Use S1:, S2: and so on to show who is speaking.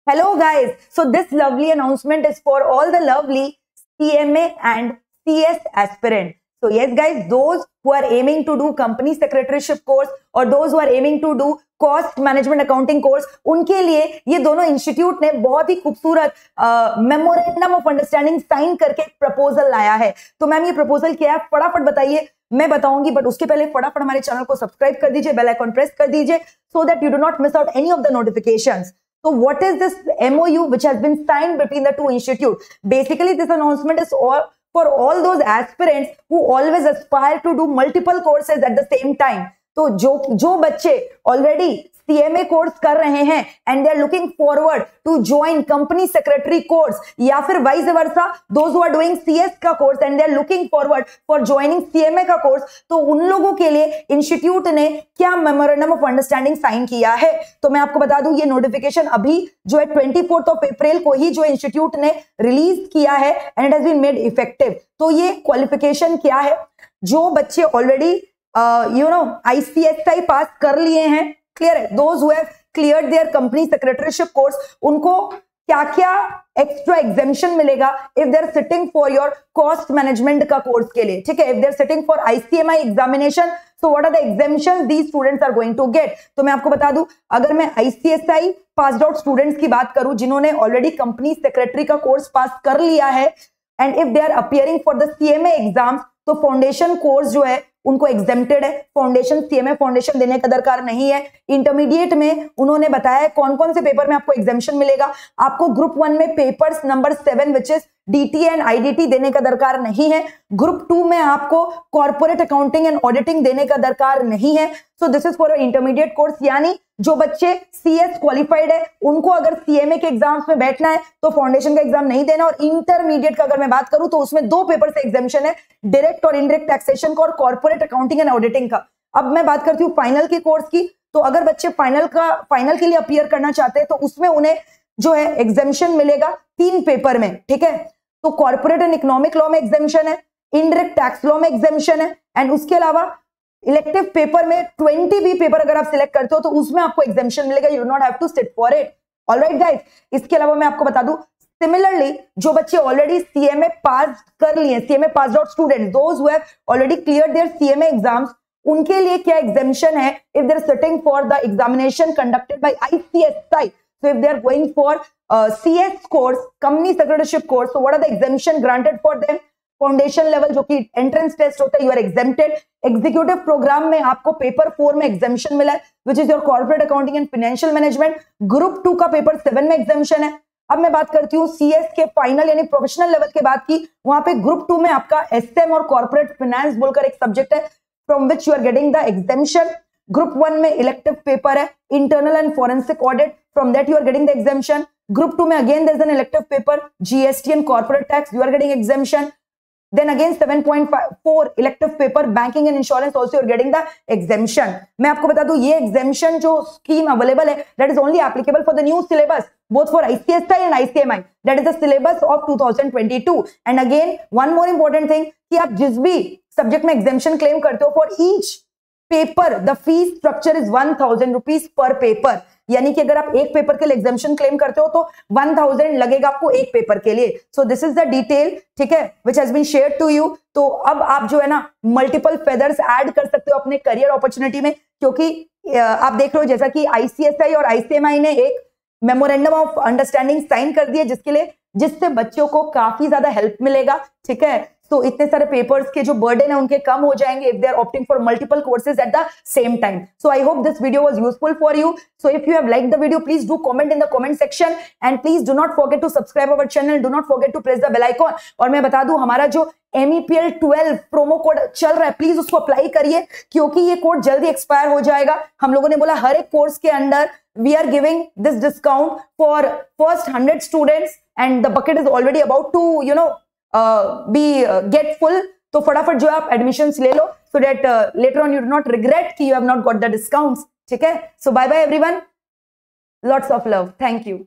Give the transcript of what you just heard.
S1: Hello guys, so this lovely announcement is for all the lovely CMA and CS aspirant. So yes guys, those who are aiming to do company secretaryship course or those who are aiming to do cost management accounting course, उनके लिए ये दोनों institute ने बहुत ही खूबसूरत memorandum of understanding sign करके एक proposal लाया है। तो मैम ये प्रपोजल क्या है फटाफट बताइए, मैं बताऊंगी, बट उसके पहले फटाफट हमारे चैनल को सब्सक्राइब कर दीजिए, बेल आइकन प्रेस कर दीजिए so that you do not miss out any of the notifications. So what is this MOU which has been signed between the two institutes? Basically, this announcement is for all those aspirants who always aspire to do multiple courses at the same time. तो जो बच्चे already CMA course कर रहे हैं and they are looking forward to join company secretary course, या फिर vice versa those who are doing CS का course and they are looking forward for joining CMA का कोर्स, तो उन लोगों के लिए इंस्टीट्यूट ने क्या मेमोरेंडम ऑफ अंडरस्टैंडिंग साइन किया है। तो मैं आपको बता दूं ये नोटिफिकेशन अभी जो है 24 अप्रैल को ही जो इंस्टीट्यूट ने रिलीज किया है and it has been made effective. तो ये क्वालिफिकेशन क्या है, जो बच्चे ऑलरेडी ICSI पास कर लिए हैं, क्लियर है, those who have cleared their company secretaryship course, उनको क्या क्या एक्स्ट्रा एग्जेम्पशन मिलेगा if they are sitting for your cost management का कोर्स के लिए, ठीक है, if they are sitting for ICMI examination, so what are the exemptions these students are going to get. तो मैं आपको बता दूं, अगर मैं ICSI पास्ड आउट स्टूडेंट्स की बात करूं जिन्होंने ऑलरेडी कंपनी सेक्रेटरी का कोर्स पास कर लिया है and if they are appearing for the CMA exams, तो फाउंडेशन कोर्स जो है उनको एग्जेम्प्टेड है, फाउंडेशन CMA फाउंडेशन देने का दरकार नहीं है। इंटरमीडिएट में उन्होंने बताया कौन कौन से पेपर में आपको एग्जेम्पशन मिलेगा। आपको ग्रुप 1 में papers number 7 which is DTA and IDT देने का दरकार नहीं है। ग्रुप 2 में आपको कॉर्पोरेट अकाउंटिंग एंड ऑडिटिंग देने का दरकार नहीं है। सो this is for intermediate course, यानी जो बच्चे CS क्वालिफाइड है उनको अगर CMA के एग्जाम्स में बैठना है तो फाउंडेशन का एग्जाम नहीं देना। और इंटरमीडिएट का अगर मैं बात करूं तो उसमें 2 पेपर से एग्जामिशन है, डायरेक्ट और इनडायरेक्ट टैक्सेशन का और कॉर्पोरेट अकाउंटिंग एंड ऑडिटिंग का। अब मैं बात करती हूँ फाइनल के कोर्स की, तो अगर बच्चे फाइनल के लिए अपीयर करना चाहते हैं तो उसमें उन्हें जो है एग्जामिशन मिलेगा 3 पेपर में, ठीक है। तो कॉर्पोरेट एंड इकोनॉमिक लॉ में एग्जामिशन है, इनडायरेक्ट टैक्स लॉ में एग्जामिशन है एंड उसके अलावा इलेक्टिव पेपर में 20 भी पेपर अगर आप सिलेक्ट करते हो तो उसमें आपको एग्जामिशन मिलेगा, you do not have to sit for it. Alright guys, इसके अलावा मैं आपको बता दूं सिमिलरली जो बच्चे ऑलरेडी CMA पास कर लिए, CMA pass out students, those who have already cleared their CMA exams, उनके लिए क्या एग्जामिशन है if they are sitting for the examination conducted by ICSI। So if they are going for CS course, company secretaryship course, so what are the exemption granted for them? Foundation level जो कि entrance test होता है, you are exempted. Executive programme में आपको paper 4 में exemption मिला है which is your corporate accounting and financial management. Group 2 का पेपर 7 में एग्जामिशन है। अब मैं बात करती हूँ CS के फाइनल यानी प्रोफेशनल लेवल के बात की, वहां पे ग्रुप 2 में आपका SM और कॉर्पोरेट फाइनेंस बोलकर एक सब्जेक्ट है from which you are getting the exemption. Group 1 में इलेक्टिव पेपर है internal and forensic audit, from that you are getting the exemption. Group 2 में again there is an elective paper GST and corporate tax, you are getting exemption. Then again 7.4 elective paper banking and insurance also you're getting the exemption। मैं आपको बता दूं ये exemption जो scheme available है that is only applicable for the new syllabus both for ICSI and ICMI, that is the syllabus of 2022। and again one more important thing कि आप जिस भी subject में exemption claim करते हो for each paper the fee structure is 1000 rupees per paper, यानी कि अगर आप एक पेपर के लिए एग्जामिशन क्लेम करते हो तो 1000 लगेगा आपको एक पेपर के लिए। So this is the detail, ठीक है, which has been shared to you. तो अब आप जो है ना मल्टीपल फेदर्स ऐड कर सकते हो अपने करियर अपॉर्चुनिटी में, क्योंकि आप देख रहे हो जैसा कि ICSI और ICMI ने एक मेमोरेंडम ऑफ अंडरस्टैंडिंग साइन कर दिया जिससे बच्चों को काफी ज्यादा हेल्प मिलेगा, ठीक है। तो इतने सारे पेपर्स के जो बर्डन है उनके कम हो जाएंगे if they are opting for multiple courses at the same time. So I hope this video was useful for you. So if you have liked the video please do comment in the comment section and please do not forget to subscribe our channel, do not forget to press the bell icon. और मैं बता दूं हमारा जो MEPL 12 promo code चल रहा है, please उसको अप्लाई करिए क्योंकि ये कोड जल्दी एक्सपायर हो जाएगा। हम लोगों ने बोला हर एक कोर्स के अंदर we are giving this discount for first 100 students and the bucket is already about to be get full. तो फटाफट जो है आप एडमिशंस ले लो so that later on you do not regret कि you have not got the discounts, ठीक है। So bye bye everyone, lots of love, thank you.